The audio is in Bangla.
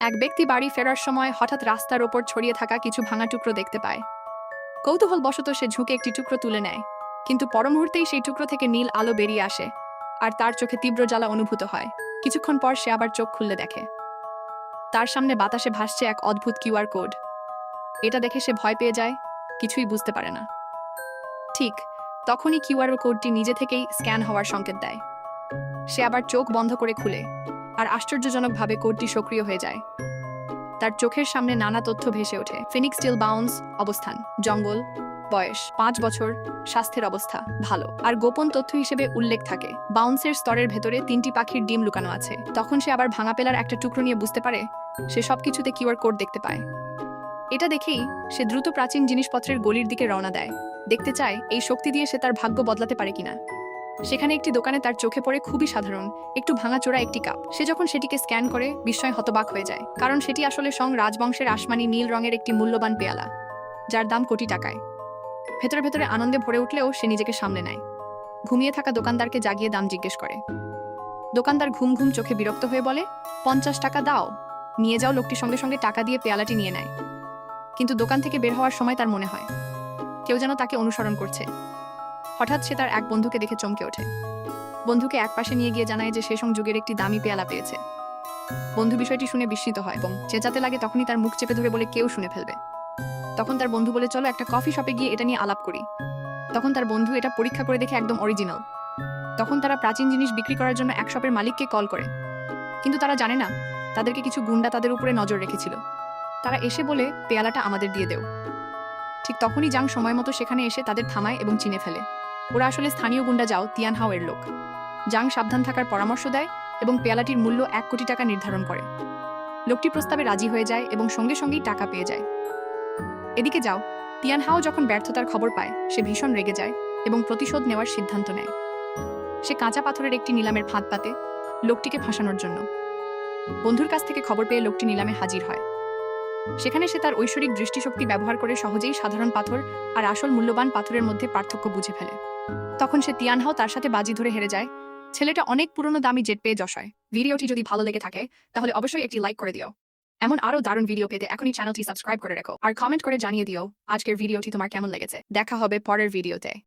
এক ব্যক্তি বাড়ি ফেরার সময় হঠাৎ রাস্তার ওপর ছড়িয়ে থাকা কিছু ভাঙা টুকরো দেখতে পায়। কৌতূহলবশত সে ঝুঁকে একটি টুকরো তুলে নেয়, কিন্তু পর মুহূর্তেই সেই টুকরো থেকে নীল আলো বেরিয়ে আসে, আর তার চোখে তীব্র জ্বালা অনুভূত হয়। কিছুক্ষণ পর সে আবার চোখ খুললে দেখে তার সামনে বাতাসে ভাসছে এক অদ্ভুত কিউআর কোড। এটা দেখে সে ভয় পেয়ে যায়, কিছুই বুঝতে পারে না। ঠিক তখনই কিউআর কোডটি নিজে থেকেই স্ক্যান হওয়ার সংকেত দেয়। সে আবার চোখ বন্ধ করে খুলে, আর আশ্চর্যজনকভাবে কোডটি সক্রিয় হয়ে যায়। তার চোখের সামনে নানা তথ্য ভেসে ওঠে। ফিনিক্স স্টিল বাউন্স, অবস্থান জঙ্গল, বয়স 5 বছর, স্বাস্থ্যের অবস্থা ভালো, আর গোপন তথ্য হিসেবে উল্লেখ থাকে বাউন্সের স্তরের ভেতরে 3টি পাখির ডিম লুকানো আছে। তখন সে আবার ভাঙা পেলার একটা টুকরো নিয়ে বুঝতে পারে সে সবকিছুতে কিউআর কোড দেখতে পায়। এটা দেখেই সে দ্রুত প্রাচীন জিনিসপত্রের গলির দিকে রওনা দেয়, দেখতে চায় এই শক্তি দিয়ে সে তার ভাগ্য বদলাতে পারে কিনা। সেখানে একটি দোকানে তার চোখে পড়ে খুবই সাধারণ একটু ভাঙাচোরা একটি কাপ। সে যখন সেটিকে স্ক্যান করে বিস্ময় হতবাক হয়ে যায়, কারণ সেটি আসলে সং রাজবংশের আসমানি নীল রঙের একটি মূল্যবান পেয়ালা, যার দাম কোটি টাকায়। ভেতরে ভেতরে আনন্দে ভরে উঠলেও সে নিজেকে সামলে নেয়। ঘুমিয়ে থাকা দোকানদারকে জাগিয়ে দাম জিজ্ঞেস করে। দোকানদার ঘুম ঘুম চোখে বিরক্ত হয়ে বলে, 50 টাকা দাও। নিয়ে যাও। লোকটি সঙ্গে সঙ্গে টাকা দিয়ে পেয়ালাটি নিয়ে নেয়। কিন্তু দোকান থেকে বের হওয়ার সময় তার মনে হয় কেউ যেন তাকে অনুসরণ করছে। হঠাৎ সে তার এক বন্ধুকে দেখে চমকে ওঠে। বন্ধুকে একপাশে নিয়ে গিয়ে জানায় যে শেষং যুগের একটি দামি পেয়ালা পেয়েছে। বন্ধু বিষয়টি শুনে বিস্মিত হয় এবং চেঁচাতে লাগে। তখনই তার মুখ চেপে ধরে বলে কেউ শুনে ফেলবে। তখন তার বন্ধু বলে, চলো একটা কফি শপে গিয়ে এটা নিয়ে আলাপ করি। তখন তার বন্ধু এটা পরীক্ষা করে দেখে একদম অরিজিনাল। তখন তারা প্রাচীন জিনিস বিক্রি করার জন্য এক শপের মালিককে কল করে, কিন্তু তারা জানে না তাদেরকে কিছু গুন্ডা তাদের উপরে নজর রেখেছিল। তারা এসে বলে, পেয়ালাটা আমাদের দিয়ে দেও। ঠিক তখনই জাং সময় মতো সেখানে এসে তাদের থামায় এবং চিনে ফেলে ওরা আসলে স্থানীয় গুন্ডা যাও তিয়ানহাও এর লোক। জাং সাবধান থাকার পরামর্শ দেয় এবং পেয়ালাটির মূল্য 1 কোটি টাকা নির্ধারণ করে। লোকটি প্রস্তাবে রাজি হয়ে যায় এবং সঙ্গে সঙ্গেই টাকা পেয়ে যায়। এদিকে যাও তিয়ানহাও যখন ব্যর্থতার খবর পায় সে ভীষণ রেগে যায় এবং প্রতিশোধ নেওয়ার সিদ্ধান্ত নেয়। সে কাঁচা পাথরের একটি নিলামের ফাঁদ পাতে লোকটিকে ফাঁসানোর জন্য। বন্ধুর কাছ থেকে খবর পেয়ে লোকটি নিলামে হাজির হয়। সেখানে সে তার ঐশ্বরিক দৃষ্টিশক্তি ব্যবহার করে সহজেই সাধারণ পাথর আর আসল মূল্যবান পাথরের মধ্যে পার্থক্য বুঝে ফেলে। তখন সে তিয়ানহাও তার সাথে বাজি ধরে হেরে যায়। ছেলেটা অনেক পুরনো দামি জেট পেয়ে যশায়। ভিডিওটি যদি ভালো লেগে থাকে তাহলে অবশ্যই একটি লাইক করে দিও। এমন আরও দারুণ ভিডিও পেতে এখনই চ্যানেলটি সাবস্ক্রাইব করে রেখো আর কমেন্ট করে জানিয়ে দিও আজকের ভিডিওটি তোমার কেমন লেগেছে। দেখা হবে পরের ভিডিওতে।